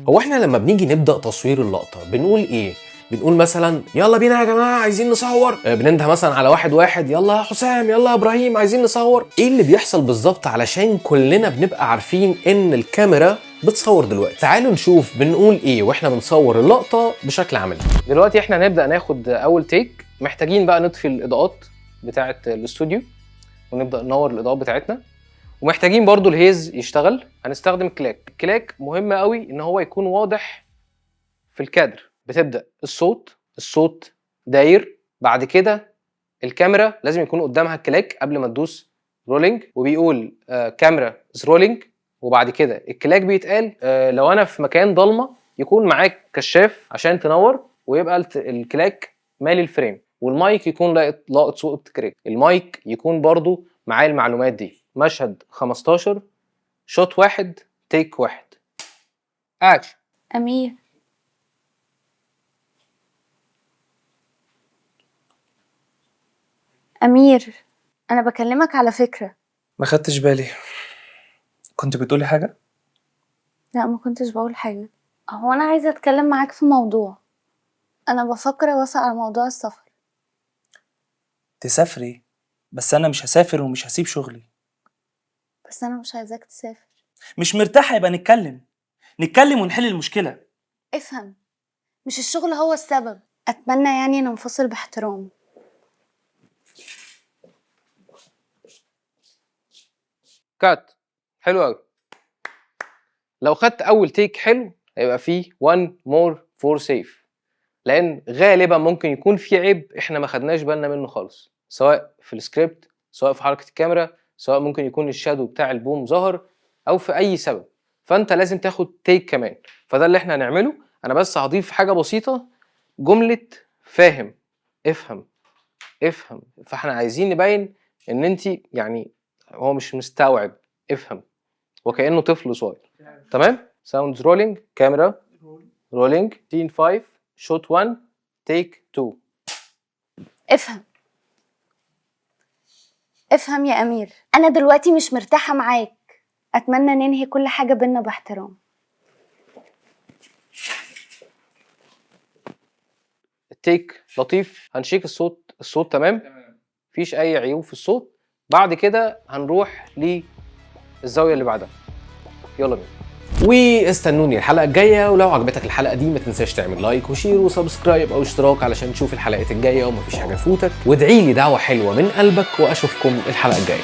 هو احنا لما بنيجي نبدأ تصوير اللقطة بنقول ايه؟ بنقول مثلا يلا بينا يا جماعة عايزين نصور، بننده مثلا على واحد يلا يا حسام يلا يا ابراهيم عايزين نصور. ايه اللي بيحصل بالظبط علشان كلنا بنبقى عارفين ان الكاميرا بتصور دلوقتي؟ تعالوا نشوف بنقول ايه واحنا بنصور اللقطة بشكل عملي. دلوقتي احنا نبدأ ناخد اول تيك، محتاجين بقى نطفي الاضاءات بتاعة الاستوديو ونبدأ ننور الاضاءات بتاعتنا، ومحتاجين برضو الهيز يشتغل. هنستخدم الكلاك مهم قوي ان هو يكون واضح في الكادر. بتبدأ الصوت داير، بعد كده الكاميرا لازم يكون قدامها الكلاك قبل ما تدوس رولينج، وبيقول كاميرا از رولينج، وبعد كده الكلاك بيتقال. لو انا في مكان ضلمه يكون معاك كشاف عشان تنور، ويبقى الكلاك مالي الفريم، والمايك يكون لاقط صوت كريك. المايك يكون برضو معاه المعلومات دي. مشهد 15 شوت 1 تيك 1 اكشن. أمير، أنا بكلمك على فكرة. ما خدتش بالي، كنت بتقولي حاجة؟ لا، ما كنتش بقول حاجة. هو أنا عايزة أتكلم معاك في موضوع. أنا بفكر أوافق على موضوع السفر. تسافري؟ بس أنا مش هسافر ومش هسيب شغلي. بس أنا مش عايزاك تسافر. مش مرتاحة، يبقى نتكلم ونحل المشكلة. افهم، مش الشغل هو السبب. أتمنى يعني ننفصل باحترام. كات. حلو قوي. لو خدت اول تيك حلو هيبقى فيه one more for safe، لان غالبا ممكن يكون في عيب احنا ما خدناش بالنا منه خالص، سواء في السكريبت، سواء في حركه الكاميرا، سواء ممكن يكون الشادو بتاع البوم ظهر، او في اي سبب. فانت لازم تاخد تيك كمان. فده اللي احنا هنعمله. انا بس هضيف حاجه بسيطه، جمله فاهم افهم. فاحنا عايزين نبين ان انت يعني هو مش مستوعب. افهم وكأنه طفل صغير. تمام. ساوندز رولينج، كاميرا رولينج، سين 5 شوت 1 تيك 2. افهم يا أمير، أنا دلوقتي مش مرتاحة معاك. أتمنى ننهي كل حاجة بينا باحترام. التيك لطيف. هنشيك الصوت تمام، مفيش اي عيوب في الصوت. بعد كده هنروح للزاويه اللي بعدها. يلا بينا. واستنوني الحلقه الجايه، ولو عجبتك الحلقه دي ما تنساش تعمل لايك وشير وسبسكرايب او اشتراك علشان تشوف الحلقات الجايه ومفيش حاجه تفوتك، وادعي لي دعوه حلوه من قلبك، واشوفكم الحلقه الجايه.